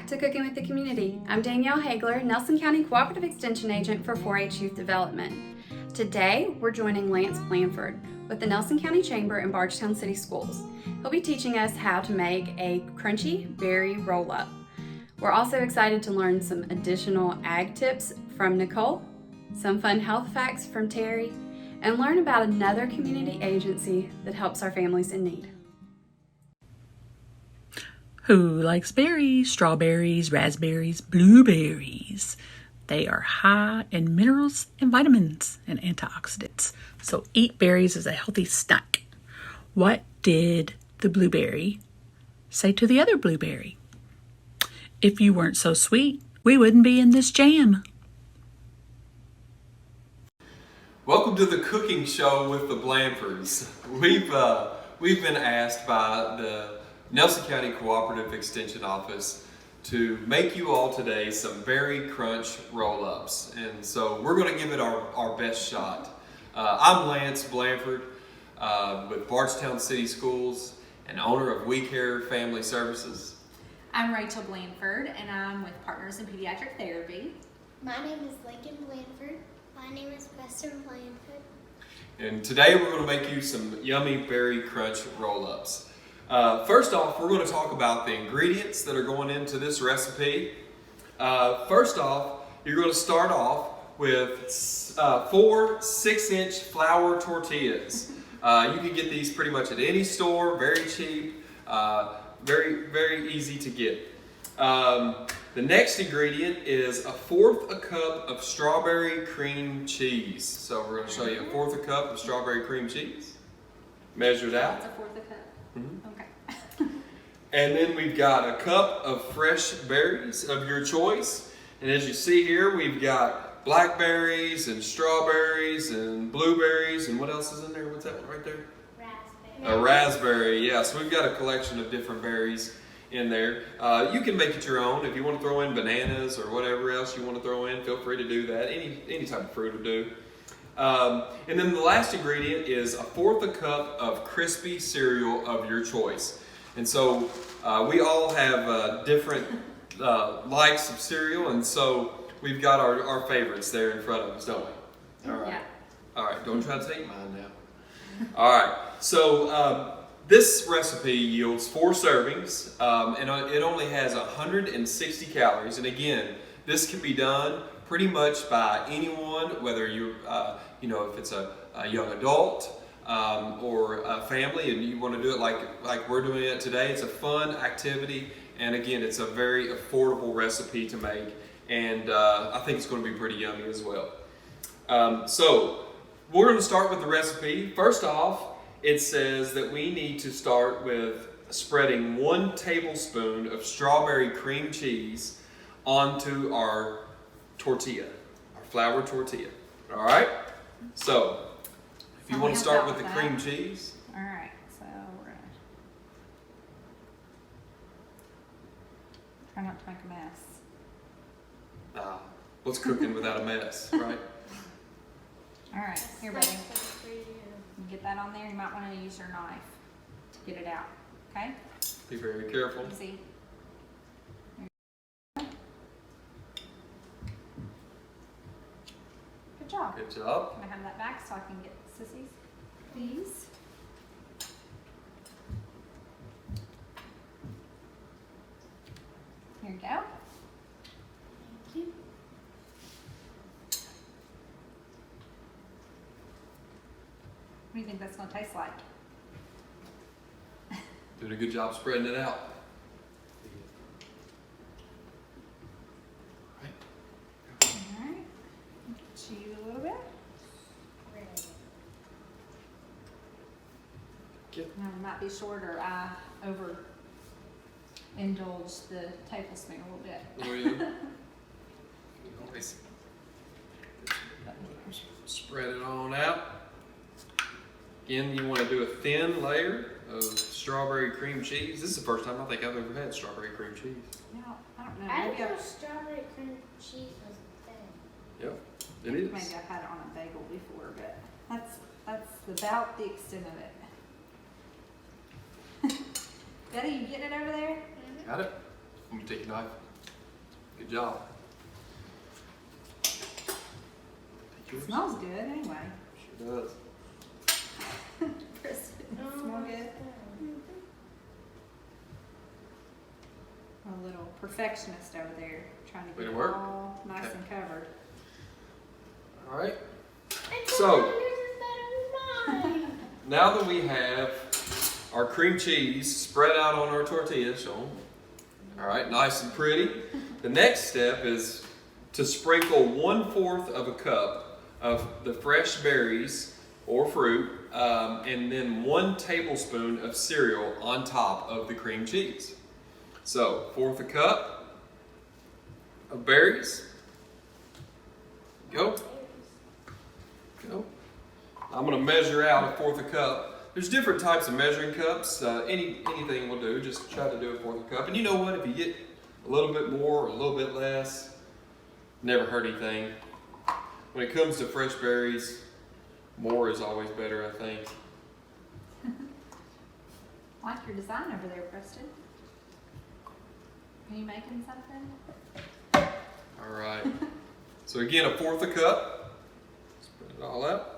back to Cooking with the Community. I'm Danielle Hagler, Nelson County Cooperative Extension Agent for 4-H Youth Development. Today, we're joining Lance Blanford with the Nelson County Chamber and Bardstown City Schools. He'll be teaching us how to make a crunchy berry roll-up. We're also excited to learn some additional ag tips from Nicole, some fun health facts from Terry, and learn about another community agency that helps our families in need. Who likes berries, strawberries, raspberries, blueberries? They are high in minerals and vitamins and antioxidants. So eat berries as a healthy snack. What did the blueberry say to the other blueberry? If you weren't so sweet, we wouldn't be in this jam. Welcome to the cooking show with the Blanfords. We've been asked by the Nelson County Cooperative Extension Office to make you all today some Berry Crunch roll-ups, and so we're going to give it our best shot. I'm Lance Blanford with Bardstown City Schools and owner of We Care Family Services. I'm Rachel Blanford, and I'm with Partners in Pediatric Therapy. My name is Lincoln Blanford. My name is Western Blanford. And today we're going to make you some yummy Berry Crunch roll-ups. First off, we're going to talk about the ingredients that are going into this recipe. First off, you're going to start off with 4 6-inch flour tortillas. You can get these pretty much at any store, very cheap, very, very easy to get. The next ingredient is 1/4 cup of strawberry cream cheese. So we're going to show you 1/4 cup of strawberry cream cheese. Measured out. That's 1/4 cup. Mm-hmm. Okay. And then we've got a cup of fresh berries of your choice. And as you see here, we've got blackberries and strawberries and blueberries. And what else is in there? What's that one right there? Raspberry. A raspberry, yeah. So we've got a collection of different berries in there. You can make it your own. If you want to throw in bananas or whatever else you want to throw in, feel free to do that. Any type of fruit will do. And then the last ingredient is 1/4 cup of crispy cereal of your choice. And so we all have different likes of cereal, and so we've got our favorites there in front of us, don't we? All right. Yeah. All right, don't try to take mine now. All right, so this recipe yields 4 servings, and it only has 160 calories. And again, this can be done pretty much by anyone, whether you're, if it's a young adult or a family and you want to do it like we're doing it today. It's a fun activity, and again, it's a very affordable recipe to make, and I think it's going to be pretty yummy as well. So we're going to start with the recipe. First off, it says that we need to start with spreading 1 tablespoon of strawberry cream cheese onto our tortilla, our flour tortilla. All right? So, if you So want we to start have with the that. cream cheese, All right. So we're gonna try not to make a mess. what's cooking without a mess, right? All right. Here, buddy. For you. You get that on there. You might want to use your knife to get it out. Okay. Be very careful. Easy. Good job. Good job. Can I have that back so I can get Sissy's, please? Here you go. Thank you. What do you think that's going to taste like? Doing a good job spreading it out. All right. Cheese a little bit. Now, it might be shorter. I overindulged the tablespoon a little bit. Oh, yeah. Nice. Spread it on out. Again, you want to do a thin layer of strawberry cream cheese. This is the first time I think I've ever had strawberry cream cheese. No, I don't know. I Maybe didn't know I've, strawberry cream cheese was thin. Yep, it maybe is. I've had it on a bagel before, but that's about the extent of it. Betty, you getting it over there? Got it? Let me take your knife. Good job. It smells good anyway. Sure does. Kristen, smell good? A little perfectionist over there, trying to Way get to it work. all nice Okay. and covered. All right. And So- yours is better than mine. Now that we have our cream cheese spread out on our tortillas, show 'em. All right, nice and pretty. The next step is to sprinkle 1/4 of a cup of the fresh berries or fruit, and then 1 tablespoon of cereal on top of the cream cheese. So, 1/4 a cup of berries. Go. Go. I'm going to measure out 1/4 a cup. There's different types of measuring cups. Anything will do. Just try to do 1/4 a cup. And you know what? If you get a little bit more or a little bit less, never hurt anything. When it comes to fresh berries, more is always better, I think. I like your design over there, Preston. Are you making something? All right. So again, 1/4 a cup. Spread it all out.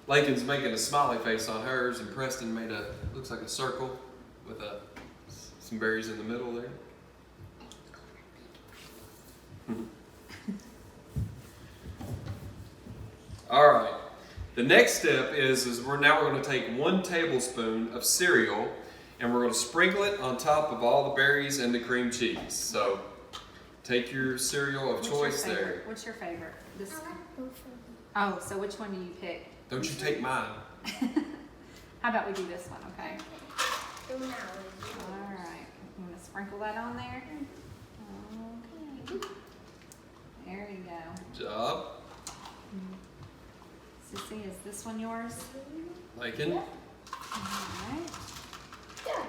Lincoln's making a smiley face on hers, and Preston made looks like a circle with some berries in the middle there. All right. The next step is we're going to take 1 tablespoon of cereal, and we're going to sprinkle it on top of all the berries and the cream cheese. So take your cereal of What's choice your there. favorite? What's your favorite? This. I like both of them. Oh, so which one do you pick? Don't you take mine. How about we do this one, okay? So now All right. I'm gonna sprinkle that on there. Okay. There you go. Good job. Sissy, is this one yours? Lincoln. All right. Good.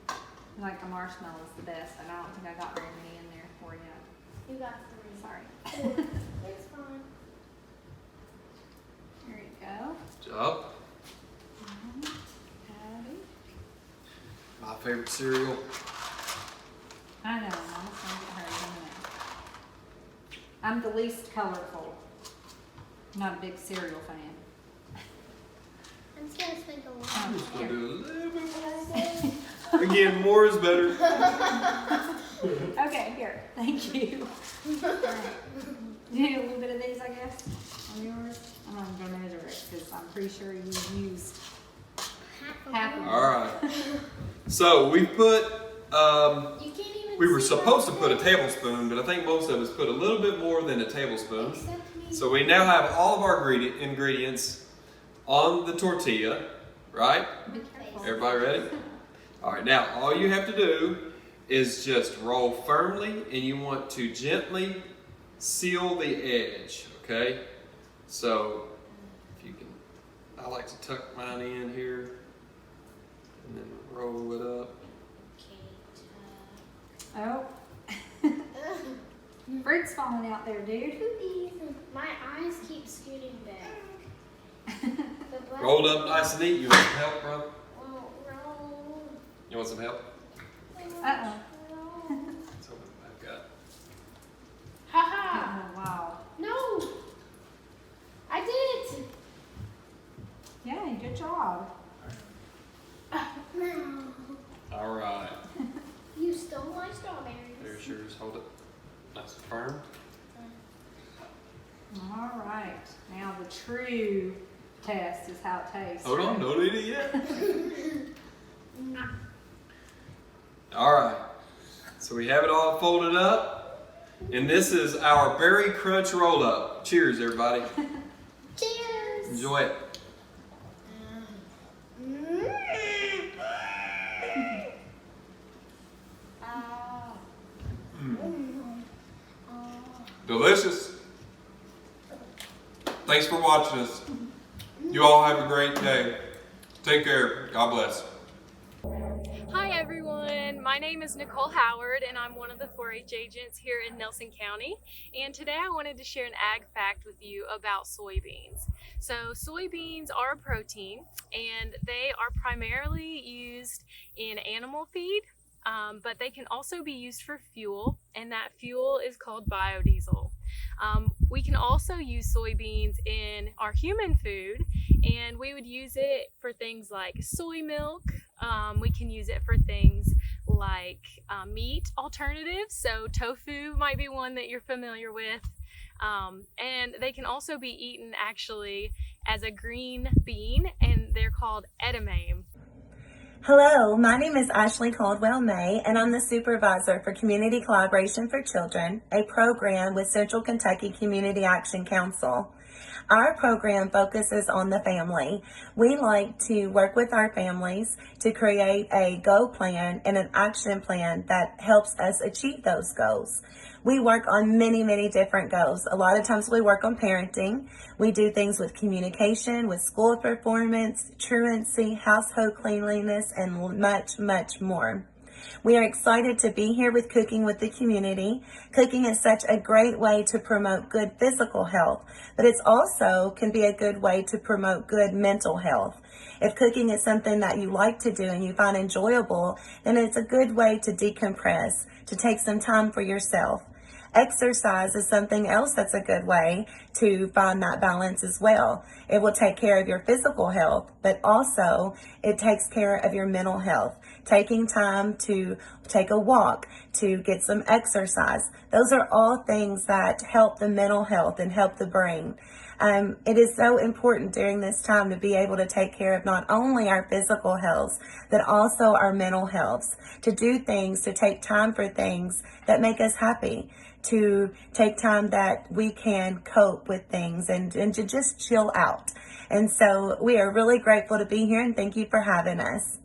I like the marshmallows the best, but I don't think I got very many in there for you. You got 3. Sorry. 4. It's fine. There you go. Good job. Patty. My favorite cereal. I know, I'm almost gonna get her in a minute. I'm the least colorful. Not a big cereal fan. I'm just gonna sprinkle one. Just gonna Here. do a little bit more. Again, more is better. Okay, here. Thank you. All right. You need a little bit of these, I guess, on yours. I'm not gonna measure it because I'm pretty sure you used half of it. All right. So we put. You can't even We were see supposed to my put a face. tablespoon, but I think most of us put a little bit more than a tablespoon. Except me. So we now have all of our ingredients on the tortilla, right? Be careful. Everybody ready? All right, now all you have to do is just roll firmly, and you want to gently seal the edge, okay? So if you can, I like to tuck mine in here and then roll it up. Oh, fruit's falling out there, dude. My eyes keep scooting back. The black Rolled up nice and neat. You want some help, bro? won't roll. You want some help? Uh-oh. So I've got. Haha! Oh, wow. No! I did it! Yeah, good job. No. All right. You stole my strawberries. There's yours. Hold it nice and firm. All right. Now the true test is how it tastes. Hold on, right? don't eat it yet. All right. So we have it all folded up, and this is our berry crunch roll up. Cheers, everybody. Cheers! Enjoy it. Delicious. Thanks for watching us. You all have a great day. Take care. God bless. Hi everyone, my name is is Nicole Howard, and I'm one of the 4-H agents here in Nelson County. And today I wanted to share an ag fact with you about soybeans. So soybeans are a protein, and they are primarily used in animal feed, but they can also be used for fuel, and that fuel is called biodiesel. We can also use soybeans in our human food, and we would use it for things like soy milk. We can use it for things like meat alternatives, so tofu might be one that you're familiar with. And they can also be eaten actually as a green bean, and they're called edamame. Hello, my name is Ashley Caldwell May, and I'm the supervisor for Community Collaboration for Children, a program with Central Kentucky Community Action Council. Our program focuses on the family. We like to work with our families to create a goal plan and an action plan that helps us achieve those goals. We work on many different goals. A lot of times we work on parenting. We do things with communication, with school performance, truancy, household cleanliness, and much more. We are excited to be here with Cooking with the Community. Cooking is such a great way to promote good physical health, but it's also can be a good way to promote good mental health. If cooking is something that you like to do and you find enjoyable, then it's a good way to decompress, to take some time for yourself. Exercise is something else that's a good way to find that balance as well. It will take care of your physical health, but also it takes care of your mental health. Taking time to take a walk, to get some exercise. Those are all things that help the mental health and help the brain. It is so important during this time to be able to take care of not only our physical health, but also our mental health. To do things, to take time for things that make us happy. To take time that we can cope with things and to just chill out. And so we are really grateful to be here, and thank you for having us.